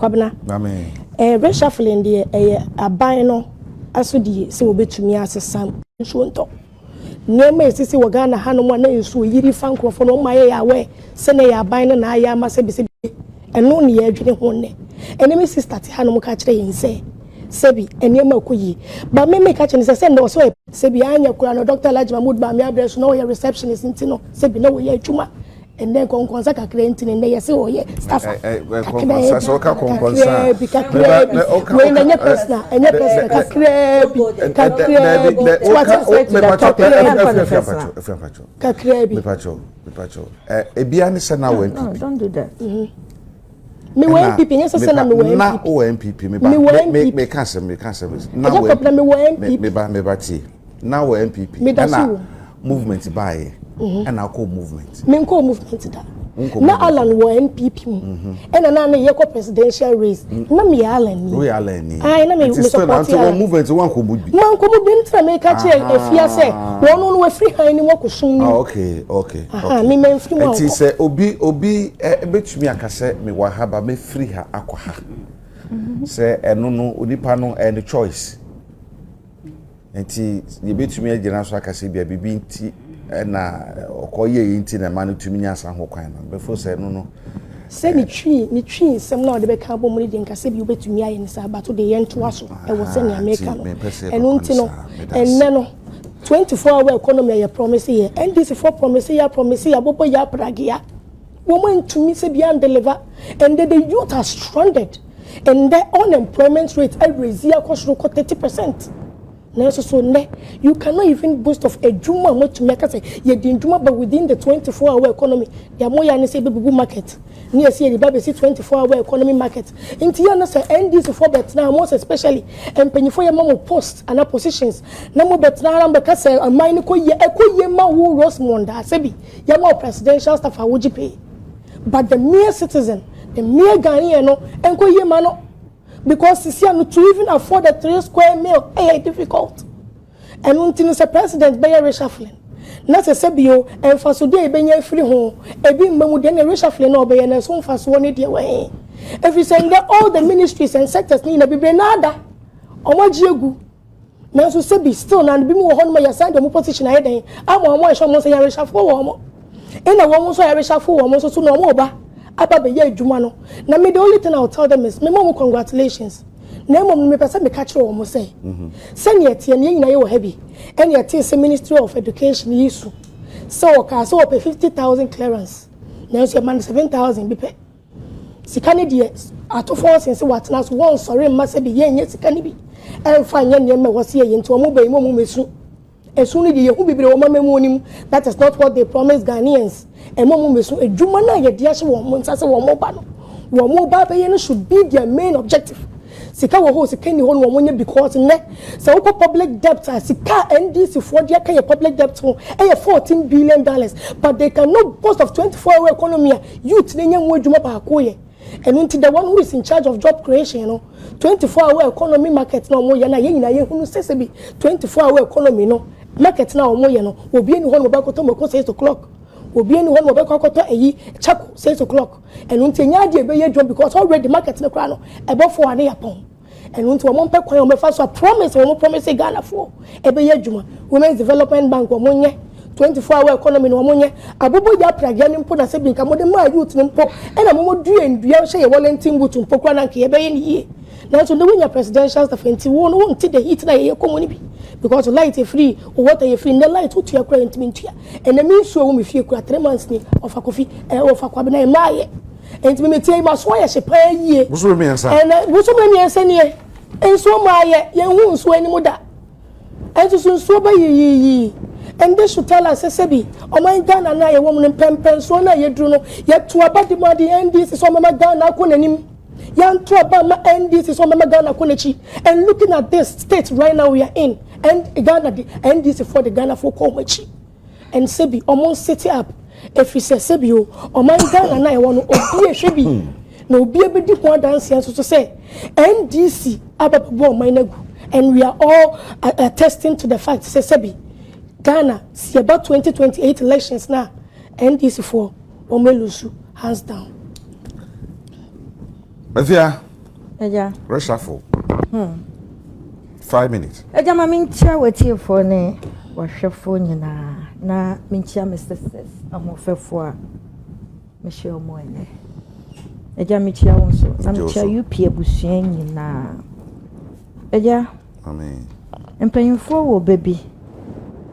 Kwabena. Amen. Reshuffling the Aban no aso die se obetumi asesam nso nto. Nema esisi wo Ghana hanom na nso yiri fankrofo no maye yawe se na ya Aban na aya ma se bi eno ne ya adwene ho ne. Enemy sister te hanom ka kire yense. Sebi enema koyi ba me ka kire se no so sebi anya kura no Dr. Lajma Mahmood ba me address no ya receptionist ntino sebi na wo ya adwuma. And then konkonsa kakre ntine ne yese oye staff konkonsa so ka konkonsa we na nya personal kakre bi mepacho ebia ne se na wo NPP don't do that me wo NPP nya se na me wo NPP na wo NPP me ka se na wo me ba ti na wo NPP na movement bae and I call movement. Me call movement da. Na Alan wo NPP mu. And na ye ko presidential race. Na me Alan ni. We Alan ni. Ai na me support ya. Movement wan ko mudi. Man ko mudi ntra me ka che efia se. Wo no we free han ni wo ko sun ni. Okay. Me men free mo. Ti se obi betumi akase me wa haba me free ha akwa ha. Se eno no onipa no any choice. Enti ye betumi agina so akase bia bibi nti na okoye yinti na manu tumi nyasa ho kwan no before say no say ni twi sem na de be ka bo mu ni nka se bi obetumi aye ni sa bato de yento aso e wo se ni America no eno nti no enne no 24-hour economy ya promise here and this for promise ya bobo ya pragia woman to me say be and deliver and the youth are stranded and the unemployment rate raise across 30%. So you cannot even boast of a juma much to make us say ye din juma but within the 24-hour economy there more ya say baby market near see the baby 24-hour economy market into ya na say NDC for bet now most especially and penny for your mom post and positions na mo bet na because say a mine ko ye ma wo Rosemond asebi ya more presidential staff would pay but the mere citizen the mere Ghanaian no enko ye ma no because to even afford a 3 square meal is difficult. And until the president be reshuffling. Not a sebio and for today be free home. A being then a reshuffling or be an as soon as one it away. If you say that all the ministries and sectors need to be nada or what you now so sebi still and be more on my side of position I day. I'm one show most a reshuffle. And a woman so a reshuffle almost so no more. Aba ye adwuma no na me the only thing I'll tell them is me mom congratulations na mom me pesa me catch o mo say senior tie ne nyina ye wo heavy and ye tie say Ministry of Education yisu so ka so pay 50,000 clearance na so man 7,000 bi pe sika ne die ato force say what na so one sorry ma say bi ye nye sika ne bi en fa nye ne me wo say ye nto mo ba mo mesu esu ne die hu bibire wo ma memu onim that is not what they promised Ghanaians. And mom mesu edwuma na ye de ahye wo mo nsase wo mo ba no wo mo ba be ye no should be their main objective sika wo ho sika ni ho no wo nya because ne se wo public debt sika NDC for dia ka ye public debt ho $14 billion but they cannot boast of 24-hour economy youth ne nya mo edwuma ba ko ye and until the one who is in charge of job creation you know 24-hour economy market na mo ye na ye nyina ye hunu sese bi 24-hour economy no market na mo ye no obi eni ho no ba ko to mo ko 6 o'clock obi eni ho no be kwakoto eyi chako 6 o'clock and until nya de be ye job because already market no kra no e bo for ane yapon and until mo mpe kwan o me fa so promise o mo promise Ghana for e be ye adwuma Women's Development Bank o mo nye 24-hour economy no mo nye abobo ya pragia ni mpo na se bi nka mo de ma youth ni mpo e na mo due ndua hye ye volunteer boot mpo kra na nka ye be ye ni ye na so the winya presidential staff enti wo no nti the heat na ye komuni bi because light is free or water is free the light to your current mintia and the means so me fie kura 3 months ni of a coffee of a kwabena e maye enti me tie ma so ya shepa yie buso me ansa and buso me ansa ni e enso maye ye hu nso animu da enti so nso ba yi and they should tell us sebi o man Ghana na ye wo mun pempen so na ye duru no ye to abadi ma the NDC so mama Ghana ko nanim yan to abama NDC so mama Ghana ko nachi and looking at this state right now we are in and Ghana the NDC for the Ghana for Komachi and sebi almost set up if you say sebi o man Ghana na e wono obi ehwebi na obi ebedi ko dance so to say NDC ababo man nagu and we are all attesting to the fact say sebi Ghana see about 2028 elections now NDC for omelusu hands down Afia Eja. Reshuffle. 5 minutes. Eja ma minchia wetie for ne wahwefo nyina na minchia Mr. Sisters amofefo a mehye omo ene. Eja minchia wonso na minchia UP abusua nyina. Eja. Amen. Empanyimfo wo baby.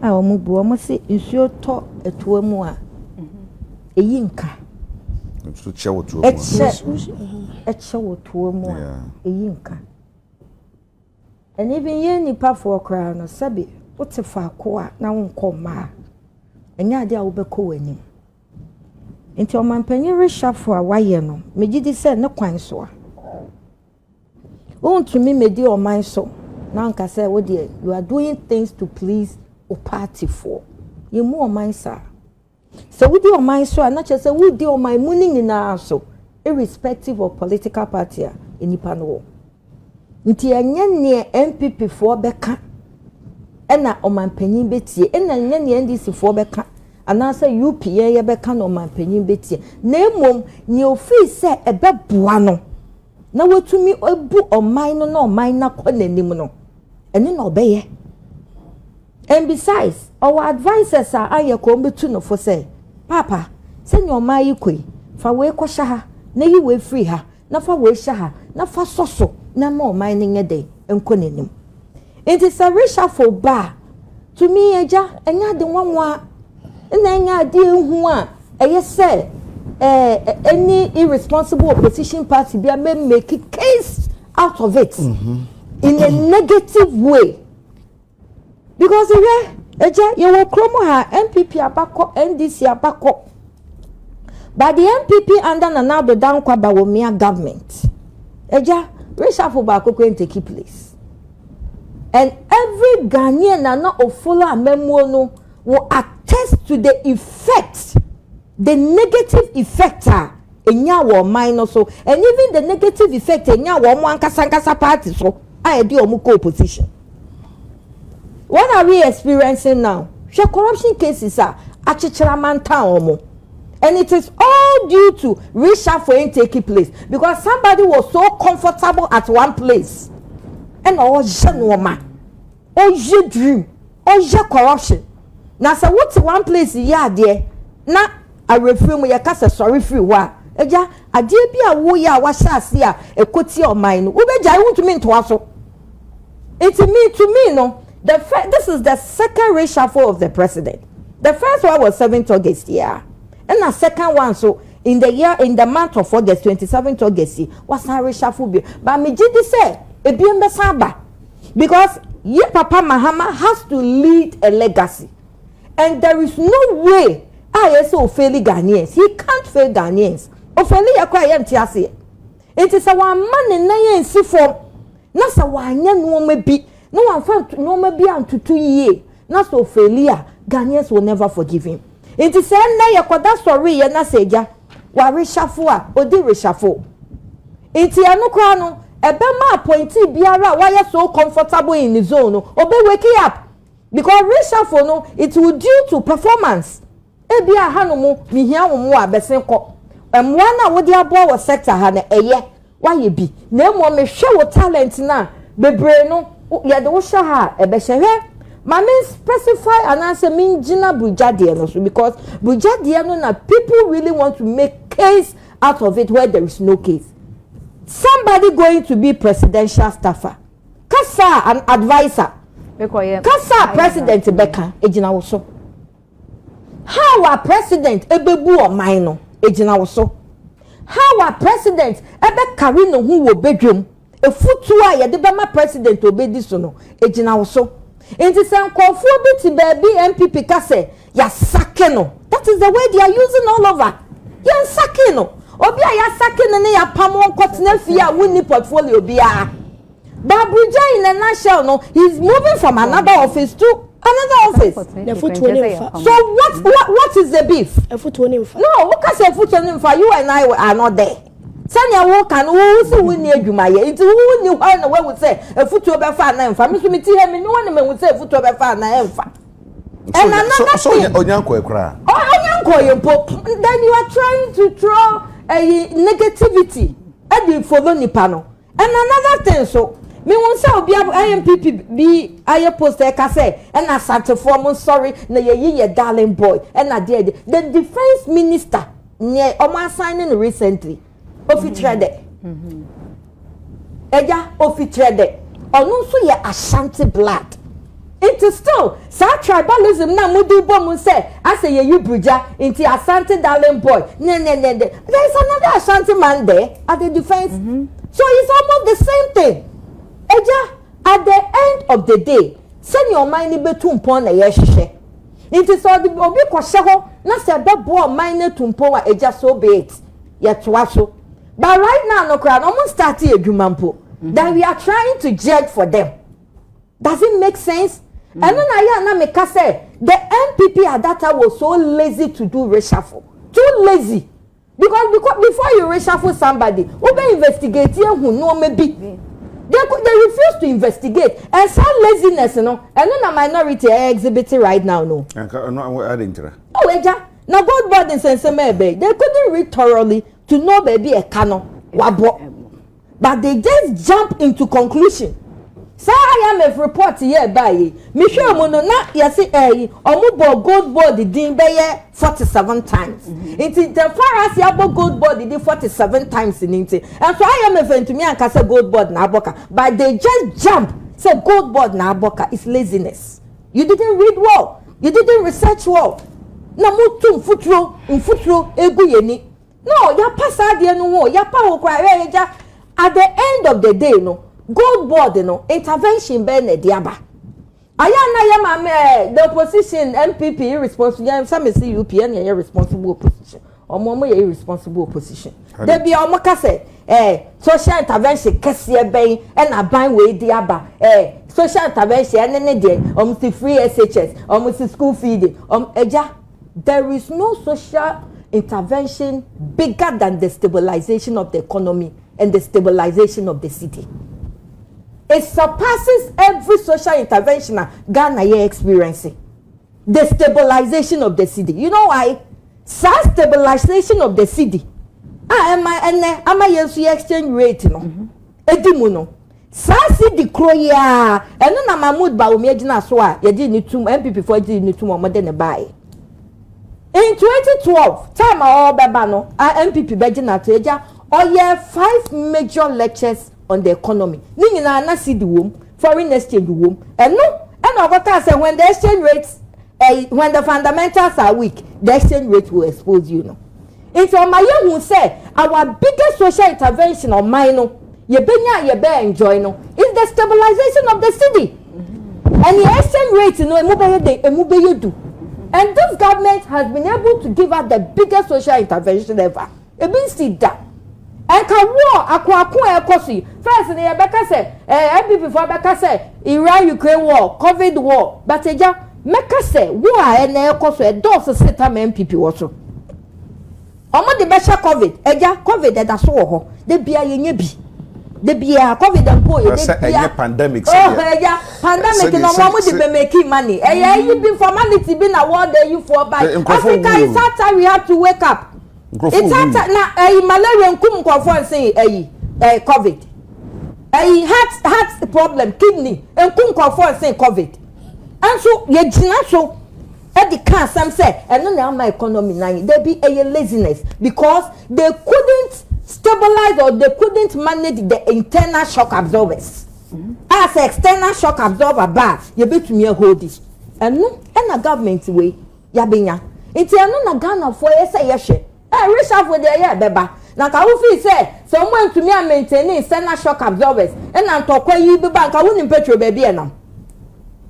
A omubu omo se nsuo to etuwa mu a. Eyi nka. So chewo tuwa mu. Chewo tuwa mu a. Eyi nka. And even ye nipa for cry no sabi wote fa ko a na wonko ma enya ade a wobekọ wani enti o mampanyi reshafo a waye no megidi se ne kwan so a wontumi medi o man so na nka se wo de you are doing things to please o party for ye mu o man sa so wo de o man so a na che se wo de o man mu ni nyina so irrespective of political party a enipa no nti enye ne MPP fo beka ena omanpanyin betie ena enye ne NDC fo beka anasa UP ye beka na omanpanyin betie na emom ne ofi se ebeboa no na watumi ebu oman no na oman na kwa nanim no ene na obeye. And besides our advisors are aye ko betu no for say papa se nye oman yi koi fa we kwasha ha na yi we free ha na fa we sha ha na fa soso na mo mining ede enko nanim it is a reshuffle ba to me eja enya de nwanwa na enya de hu a eye say any irresponsible opposition party be make a case out of it in a negative way because eja you will kromo ha MPP abako NDC abako but the MPP under Nana Nkoaa Bawumia government eja reshuffle back going to take place. And every Ghanaian and not of follow a memo no will attest to the effect, the negative effect in your mind so, and even the negative effect in your one Kasankasa party so I do muko opposition. What are we experiencing now? Share corruption cases are achichiraman town. And it is all due to reshuffling taking place because somebody was so comfortable at one place. And all genoma, all your dream, all your corruption. Now, so what's one place yeah there? Now, I refuse me a cast sorry free wa. Eja, a dear be a warrior was here, a coty of mine. Ube jai want to mean to us. It's to me, no. This is the second reshuffle of the president. The first one was 7th August, yeah. And the second one, so in the month of August, 27th August, was a reshuffle bill. But me did say, a be saba because ye Papa Mahama has to lead a legacy, and there is no way I so fail Ghanaians. He can't fail Ghanaians. Ofeli yakwa yentiase. It is our man in na si form. Na sa wanya no me bi. No one found no me bi an to 2 years. Na so failure Ghanaians will never forgive him. It is na yakwada sorry ya na seja wa reshuffle a odi reshuffle. Iti anokra no ebema appointee biara why so comfortable in the zone obe wake up because reshuffle no it will due to performance ebia hanomu mihia wo mu abesen ko emwa na wo dia bo wo sector ha na eye why bi na emo me hwe wo talent na bebre no ye de wo hwe ha ebe hwe ma me specify and answer mean gina brigadier no so because brigadier no na people really want to make case out of it where there is no case. Somebody going to be presidential staffer. Kasa an advisor. Kasa president Beka ejina woso. How a president ebebu o mine ejina woso. How a president ebe carry no hu wo bedwam. Efutu a ye de be ma president obedi so no ejina woso. Enti se nkofo bi ti baby MPP kase ya sake no. That is the way they are using all over. Ya sake no. Obi a ya sake ne ya pamo nkotena fie a woni portfolio bia. Babuja in a nutshell no, he's moving from another office to another office. So what is the beef? No, what can say foot on for you and I are not there. Sanya walk and who see we near you my into who knew why no would say a foot to be fan and family me no one would say foot to be fan and and another so Onyanko ekra. Oh Onyanko then you are trying to throw a negativity and you follow nipano And another thing, so me won't say obi IMPP be I post e ka say and Asante form sorry na ye darling boy and na there the defense minister near Oma signing recently ofitrede eja ofitrede onu so ye Ashanti blood. It is still sa tribalism na mudu bom say I say ye Buja into Asante darling boy. Ne. There is another Ashanti man there at the defense. So it's almost the same thing. Eja, at the end of the day, send your mind betumpon na yeshe. It is all the obi kwashe na se bebo mind tumpo wa eja so be it. Yetwaso. But right now no kra no start edwumampo that we are trying to judge for them. Does it make sense? And then I make say the NPP at that time was so lazy to do reshuffle. Too lazy. Because before you reshuffle somebody, we be investigating who know maybe. They refuse to investigate. And some laziness, you know, and then a minority are exhibiting right now, no. Oh, eja. Now God brought in sense maybe they couldn't read thoroughly to know baby a canon wabo. But they just jump into conclusion. So I am a report here by me sure mono na yesi omubo gold board din be 47 times. It is the far as yabo gold board did 47 times in it. And so I am a friend to me and can say gold board na aboka. But they just jump say gold board na aboka is laziness. You didn't read well. You didn't research well. Na mutu mfutro egu yeni. No, ya pasa de no wo ya pa wo kwa eja at the end of the day no gold board no intervention be na diaba ayana ya mame the opposition MPP irresponsible some say UPN ya responsible opposition omo ya irresponsible opposition they be omo ka say social intervention kese ben and aban we diaba social intervention ne de omo si free SHS omo si school feeding eja there is no social intervention bigger than the stabilization of the economy and the stabilization of the city. It surpasses every social intervention Ghana is experiencing. The stabilization of the city. You know why? Stabilization of the city. Am I exchange rate no? Edimuno. City kroya. And no na Mahmoud ba omejina so a ye di ni tum MPP for di ni tum omode ne buy. In 2012, time all beba no, MPP begina to eja oye 5 major lectures on the economy. Ningina na see the womb, foreign exchange womb. And no, and over say when the exchange rates, when the fundamentals are weak, the exchange rate will expose you. No, it's on my young who say our biggest social intervention on mine no, ye enjoy no, is the stabilization of the city. And the exchange rate, you know, you do. And this government has been able to give us the biggest social intervention ever. It means that. And can war akwa ekosi. First in Rebecca say, MPP for Rebecca say, Iran-Ukraine war, COVID war. But eja, Mecca say, war ene ekoso e dos seta MPP waso. Omo de besha COVID, eja COVID e da so ho. De bia yenye bi. De bia COVID and po de bia pandemic. Oh, eja pandemic no mo de be making money. You be formality be na war dey you for by Africa is that time we have to wake up. It's na malaria nkum kwafo say COVID. Heart problem, kidney nkum kwafo say COVID. And so ye gina so e the can some say and no na my economy na there be a laziness because they couldn't stabilize or they couldn't manage the internal shock absorbers. As external shock absorber ba you bet me hold it. And no and a government way ya benya. It's no na Ghana for say yeshe. Reshuffle the year beba. Na ka wo fi say someone to me maintain external shock absorbers. And na tokwa yi be bank a wonim petrol baby enam.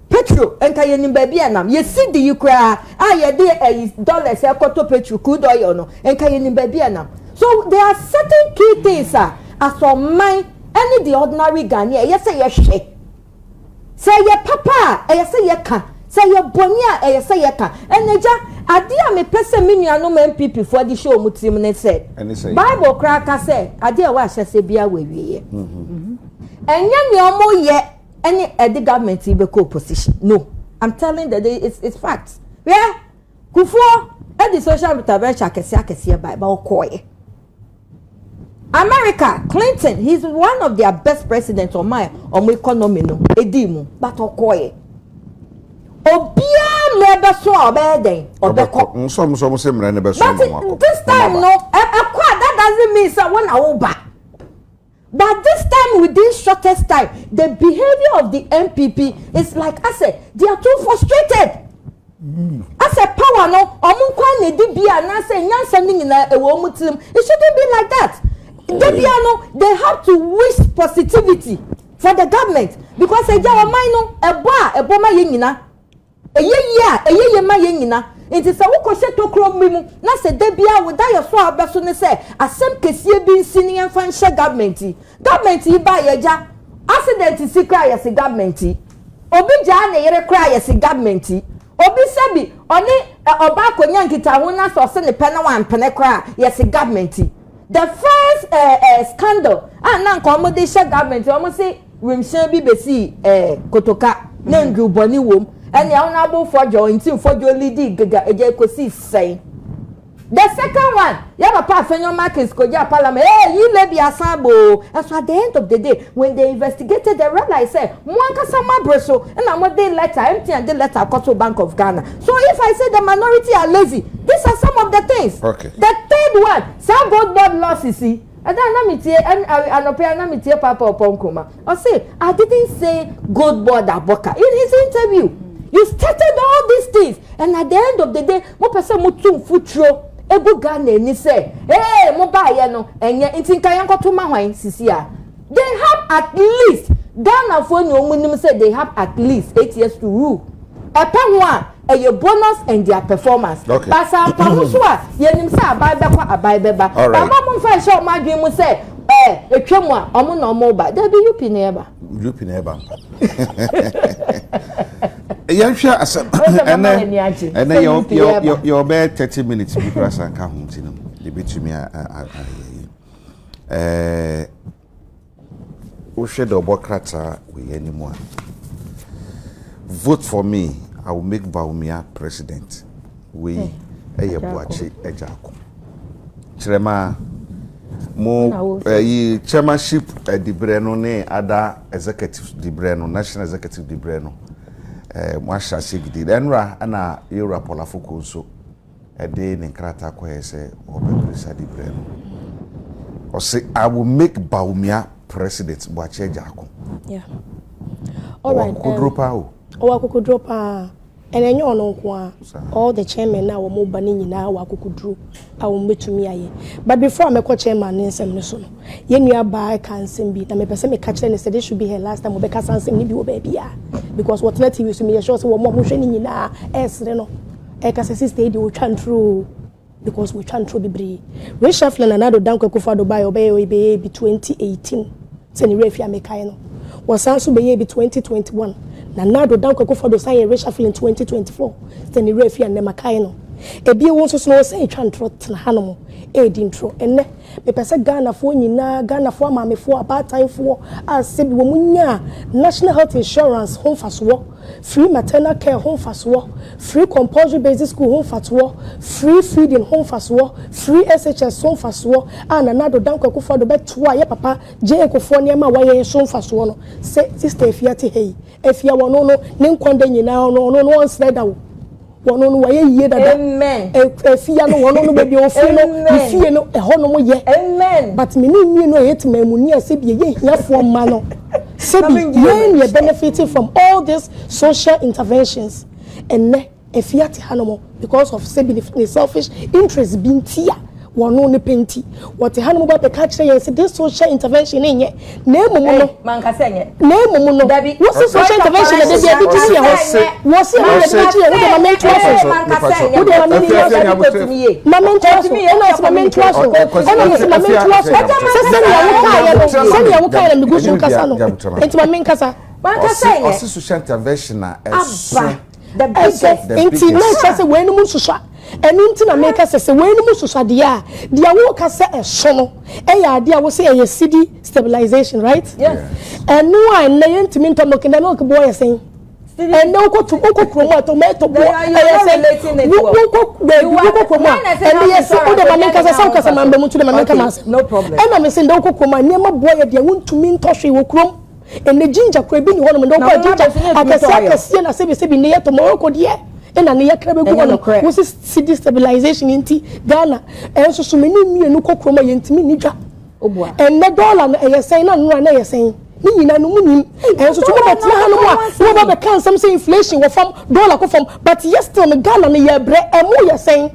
Petrol enka yenim baby enam. Ye see the ukra ye dey dollars e koto petrol crude oil no. Enka yenim baby enam. So there are certain key things as on mine any the ordinary Ghanaian yes say ye hwe. Say ye papa yes say ye ka. Say ye bonia yes say ye ka. Eneja ade a me pese me nuanom MPP for the show mutim ne say Bible kraka say ade a wa hyese bia wa wiye enye ne omo ye any the government be co-opposition. No, I'm telling that it's facts. Yeah, Kufo the social intervention akese by okoye America, Clinton, he's one of their best presidents on my economy no. Edimu, but okoye. Obia mebe so obeden, obeko. Some say mre nebe so. But this time no, that doesn't mean someone oba. But this time, with this shortest time, the behavior of the MPP is like I said, they are too frustrated. As a power no, it shouldn't be like that. They have to wish positivity for the government because a boma yengina, it is a wokoshe to krom mimu na se debia wo da yo so abeso ne se asem kesie bi nsini en fan hye government ba yeja accident si kra yes government obi ja na yere kra yes government obi sebi oni oba konya nkita ho na so se ne pe na wan pene kra yes government the first scandal na nko de hye government o say wimshan bi besi kotoka na ndru boni wom and the honorable for jointing for your lady say. The second one, you have a part of your markets, Koja Parliament. Hey, you let be a sambo. And so at the end of the day, when they investigated, they realized, Mwanka Sama Breso, and I'm what they letter empty and they letter Koto Bank of Ghana. So if I say the minority are lazy, these are some of the things. Okay. The third one, some board loss, you see. And then I Papa Oponkuma. I say, I didn't say good board Aboka in his interview. You started all these things, and at the end of the day, mo person mo tun futuro egu Ghana ni say, hey, mo ba ye no, enye ntin kan yanko to ma hwan sisi a. They have at least Ghana for no munim say they have at least 8 years to rule. Epa one, your bonus and their performance. Okay. But some pamuswa, ye nim say abai beba. Baba mo fa show ma dwen mo say, etwam a omo no mo ba. There be UP neighbor. UP neighbor. Yansha asem and your bed 30 minutes because I can't home to them. The between we share the Bokrata with anyone. Vote for me, I will make Baumia president. We Eyabuachi Ejako. Chirema mo chairmanship di Breno ne other executive di Breno, national executive di Breno. Mwasha sigidi enra ana yura pola fuku so ede ne nkrata kwa ese obebrisa di Breno. O say I will make Baumia president Boache Ejako. Yeah. All right. Kudropa and enyo ono kwa all the chairman na wo mo bani nyina wa kokudru a wo metumi aye. But before I make chairman nsem ne so no ye nua ba kan nsem bi na me pese me ka kire ne say this should be her last time we be ka nsem ni bi wo ba bia because what net TV so me sure say wo mo hwe ni nyina esre no e ka say sister di wo twan true because we twan true bibre we shuffle na nado danko kufa do buy obey be 2018 say ni refi amekai no wasan so be be 2021 na nado danko kufa do say reshuffle in 2024 say ni refi an makai no e bi won so no say twan true tna hanom e di intro enne me pese Ghana fo nyina Ghana fo amame fo about time fo asebi wo munya national health insurance home faso free maternal care home faso free compulsory basic school home faso free feeding home faso free SHS home faso and nado danko kufa do beto a ye papa je ekofo ne ma wa ye so faso no say sister efiate hey efia wono no ne nkwande nyina no no nsred awo wono no waye yie dada amen efia no wono no be ofie no efie no eho no mo ye amen but me ni no yet mamuni asebi ye hiafo ma no sebi ye benefiting from all these social interventions and ne efiate hanomo because of sebi the selfish interest being tia wono ne penti what hanomo ba be catch say this social intervention enye na emumu no man ka say enye na emumu no what's the social intervention that they be doing here what's the intervention with the moment process man ka say enye with the moment process moment send you kai na me go so kasa no enti ma men kasa man ka say enye social intervention na the biggest enti no say we no mu susua enu nti na make say we no mu susua dia wo ka say eso no ya dia wo say ye CD stabilization right yes enu a na ye ntimi ntomo kenda no ke boy say and no go to Oko tomato boy. I say, no problem. And I'm saying, Oko Kroma, never boy, they want to mean Toshi Wokrom. And the ginger crabbing one of the ginger. I can say, near tomorrow, dear. And a near crab was this city stabilization in Ghana. And so many me and no Kroma yentimi nija. And the dollar, I say, no, no, saying. And so to can some say inflation will from dollar from, but yesterday Ghana and year bread and more you're saying.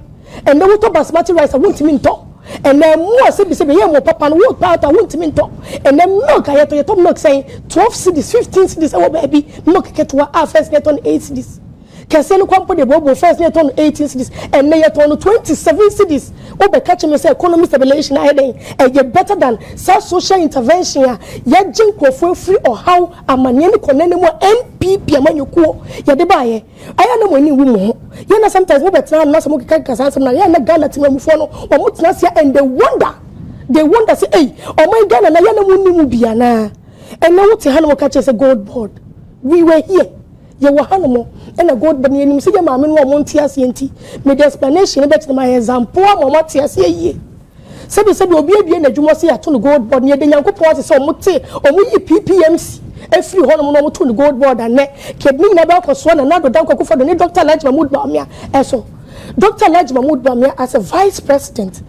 And the water basmati rice I want to mean talk. And then more say more papa and wood powder I want to mean talk. And then milk I had to top milk saying 12 cities, 15 cities, oh baby, milk get to our first net on 8 cities. Kaseno kwampo de bobo first net on 18 cities and then yet on 27 cities. Obe catch me say economic stabilization ahead and you better than such social intervention ya jinko for free or how amanyeni konene mo MPP amanyuko ya debaye aya na mweni wumo ya na sometimes mo better na so mo kika some na ya na Ghana tima mu fo no o mo tena sia and they wonder say hey o my Ghana na ya na mu nimu bia na and now what ha no catch say gold board we were here ye wa hanomo and a gold bani enim se je ma me no mo ntia se enti me the explanation bet my example mo matia se ye se be obi abie na dwumo se ato no gold board ne de nyankopon se o mo te o mo yi PPMC every honomo no mo to no gold board and ne kidney na ba koso na na do dan kokofo do ne Dr. Laj Mahmoud Bamia eso Dr. Laj Mahmoud Bamia as a vice president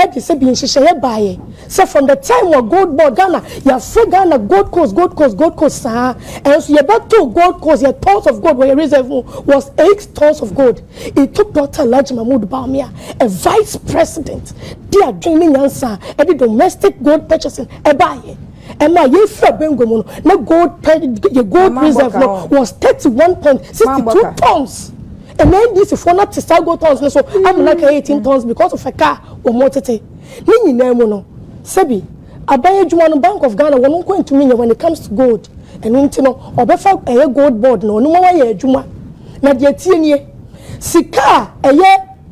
e de se bi nhihye baaye so from the time we gold board Ghana ya free Ghana gold coast sa and so you about to gold coast your tons of gold where reserve was 8 tons of gold. It took Dr. Laj Mahmoud Bamia a vice president they are dreaming answer every domestic gold purchasing e baaye and my year for Bengo no gold reserve was 31.62 tons. And then this is for not to start go tons so I'm like 18 tons because of a car or motete. Nini no Sebi abaye juma no Bank of Ghana won going to mean when it comes to gold and no obefa a gold board no no wa ye juma na de tie nie sika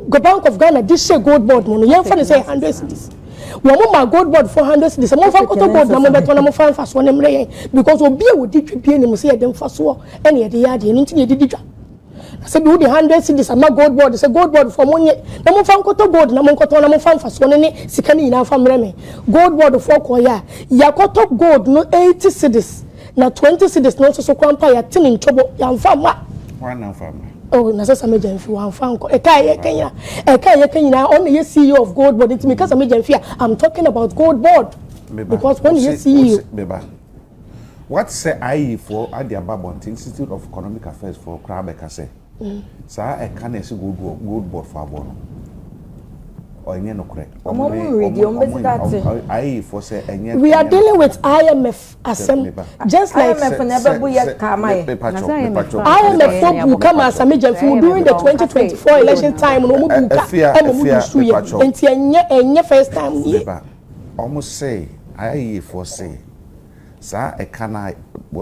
go Bank of Ghana this share gold board no yen for say 100 cedis wo ma gold board 400 cedis mo fa koto gold na mo beto na mo fa so na mre because obi e wo di twepie ni mo say e dem fa so e na ye de ya de no nti ye di dwa say be the 100 cedis ama gold board say gold board for money na mo fa nkoto gold na mo nkoto na mo fa so ne sika ni na fa mre me gold board for koya ya koto gold no 80 cedis na 20 cedis no so kwampa ya tin ntobo ya mfa ma wana mfa ma oh na sasa meja mfi wa mfa nko e kai kenya on the CEO of gold board it because meja mfi I'm talking about gold board because when you see what say I for at the Abon Institute of Economic Affairs for Krabeka say sa e kan ese gold board for Abon or any no correct I for say we are dealing with IMF assembly just like IMF will come as a major during the 2024 election time no buka enti enye first time almost say I for say sa e kana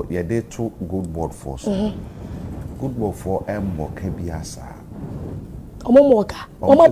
ye dey to good board force good board for emboka biasa omomoka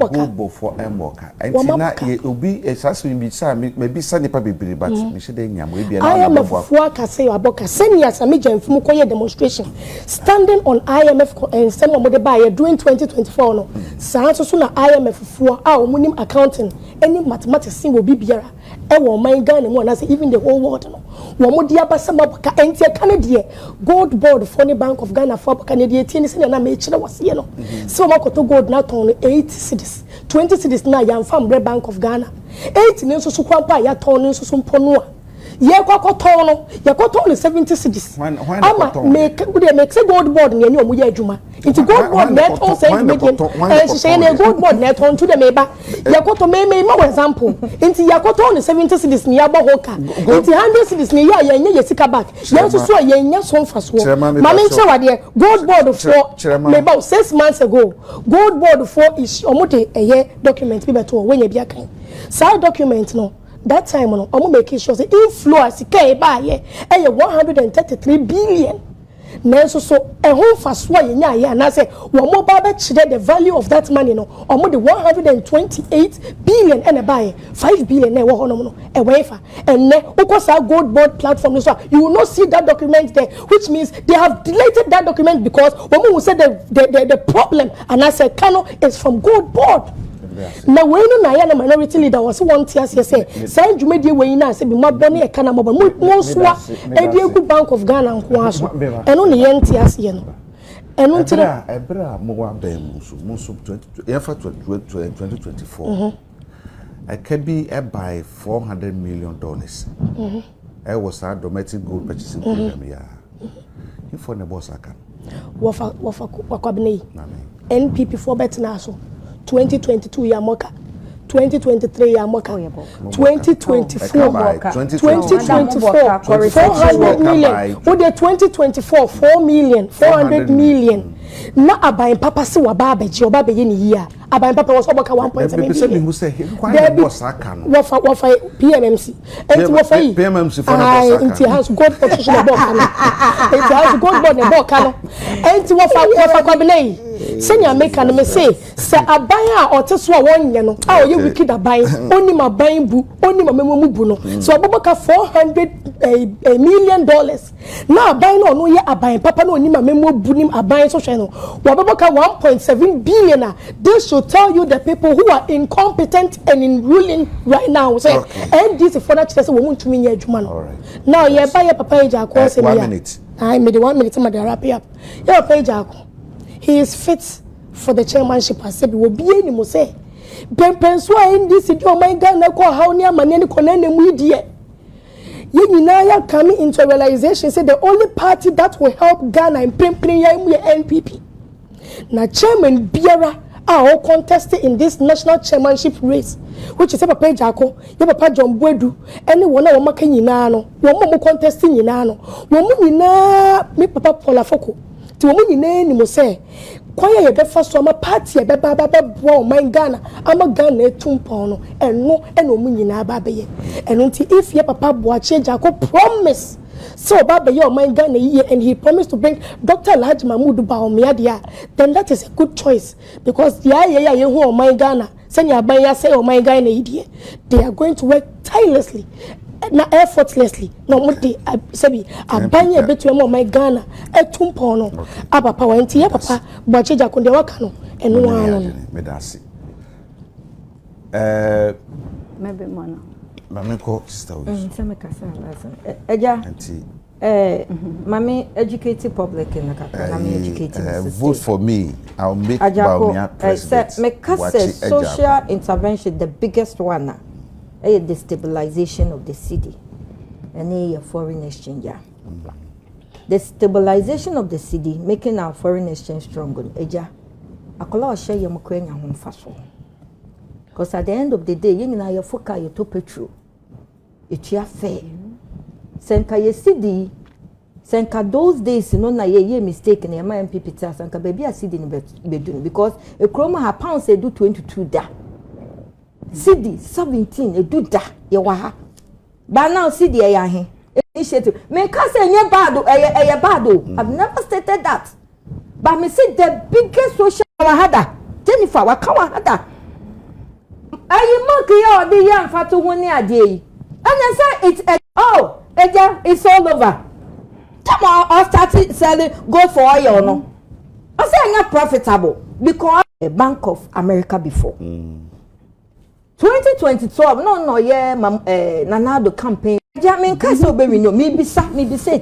good board for emboka entina ye obi esase bi sa maybe sa nipa bebere but me she dey nyam we bia na IMF fu aka say aboka senior samija mfumu koye demonstration standing on IMF and some of the buy during 2024 no sa so na IMF fu a omunim accounting any mathematics sin obi biara e wo man Ghana mo na say even the whole world no wo mo dia basama boka entia Canada gold board for the Bank of Ghana for Canada tie ni se na me kire wase no so makoto gold na ton 8 cedis 20 cedis na ya mfa mbre Bank of Ghana 8 ni so kwampa ya ton so mpono ye kwakoton no ye kwaton 70 cedis ama make say gold board ni omo ye adwuma nti gold board net on say medium she na gold board net on to the meba ye kwaton me ma example nti ye kwaton 70 cedis ni aba hoka nti 100 cedis ni ya ye nya sika back ye so ye nya so mfaso ma me nche wade gold board for meba 6 months ago gold board for is omo de eye document bi beto when ye bia kan sa document no that time no omo make sure say inflow as kai ba ye 133 billion nanso so e ho faso a yenya ya na say wo mo ba be chire the value of that money no omo the 128 billion and buy 5 billion na wo hono no e we fa enne ukosa gold board platform so you will not see that document there, which means they have deleted that document because when we said the problem and I said Kano is from gold board. Now when I am a minority leader was one tear say say Jumedi we na say be ma bone e kana mo so e Bank of Ghana Nkoaa so eno ne yenti ase no eno ntira ebra mo wa ba mu so 2024 I can be buy $400 million. I was a domestic gold purchasing program here. If for the boss I can. Wakabne. NPP for better now so. 2022 ya moka. 2023 ya moka. 2024 400 million. With the 2024 4 million 400 million. Na abayin papa si wa ba beji oba be ye ni here. Abayin papa was oboka 1.7 million. Who say why boss aka no. Wafa PMMC. Enti wafa yi. PMMC for na boss aka. Enti house gold position na boss aka. Enti house gold board na boss aka. Enti wafa kwabene. Senya make na me say abayin a oteso a wonye no. A oye wicked abayin. Oni ma abayin bu, oni ma memu bu no. So oboka $400 million. Na abayin no ye abayin papa no oni ma memu bu nim abayin so no. Waboka 1.7 billion. This should tell you the people who are incompetent and in ruling right now. Say, and this is for that we want to mean your Juman. Now, you buy a papa age. 1 minute. I made 1 minute to wrap up. Your page. He is fit for the chairmanship. I said, will be any more say. Penswa in this city, oh my God, na ko how near Manani Konene Media. Yenaya coming into a realization, say the only party that will help Ghana in NPP. Now, Chairman Biara are all contested in this national chairmanship race, which is a papa Jako, your papa John Bwedu, anyone of Makinano, one contesting Yinano, one me papa Polafoko, to woman in any say. Kwaya ye first so party be bro my Ghana ama Ghana tumpono and no omunyi na babaye and until if your papa Boache Jako promise so baba your my Ghana year and he promised to bring Dr. Alhaji Mahmoud Baomiadia, then that is a good choice because the who my Ghana send your buyer say oh my Ghana idiot they are going to work tirelessly na effortlessly no mo de sabi abanye betu mo my Ghana etumpo no aba pa wanti ya papa Boache Jako de waka no eno ano me dasi maybe mana mama ko sister we say me kasa listen eja mami educated public in Nakata na me educated vote for me I'll make Baumia president me kasa social intervention the biggest one na the destabilization of the city and a foreign exchange. The stabilization of the city making our foreign exchange stronger. Eja, akola share yam kwenya ho mfaso. Because at the end of the day, you na your foka your to petrol. It ya fair. Senka ye city, senka those days no na ye mistake na my MPP ta senka baby a city ni bedun because a kroma ha pounds they do 22 da. CD 17 edu da ye wa ha ba now CD e ya he initiative me ka say nye bad e bad o I've never stated that but me say the biggest social hada Jennifer wa ka wa hada ayi mark ye o de yan fa to ho ni ade yi and say it's it's all over come on I started selling gold for oil no I say anya profitable because a Bank of America before 2012 no yeah nanado campaign jamin kase obewi no me bisa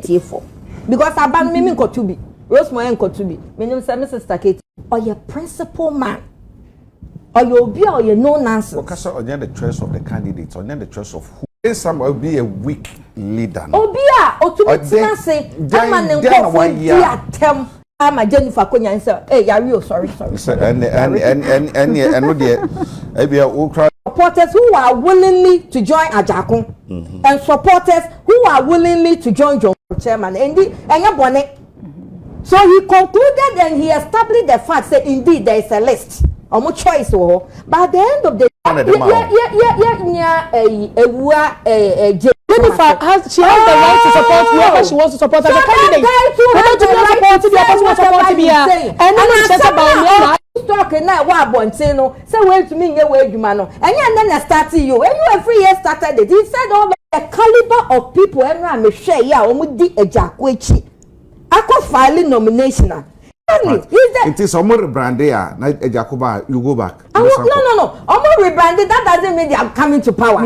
tie for because aban me nkotu bi Rosemary nkotu bi menim say Mrs. Kate or your principal man or your obi or your no nonsense because on the choice of the candidates on the choice of who some will be a weak leader obi a otubitina say ama ne nkofo di atem ama Jennifer Konya say yari sorry and no there ebia ukra supporters who are willingly to join Ajako and supporters who are willingly to join John Chairman and so he concluded and he established the fact that indeed there is a list or more choice but at the end of the day Jennifer she has the right to support whoever she wants to support as a candidate. Whether to be supporting the person who supporting me, and then it's about me. Talk na wa abonten no say wait to me nge we adwuma no enye na start you and you every year started it. He said all the caliber of people enra me hwe ya o mu di ejako echi akọ filing nomination. It is some rebranding na Ejakoba you go back. No. Omo rebranding that doesn't mean they are coming to power.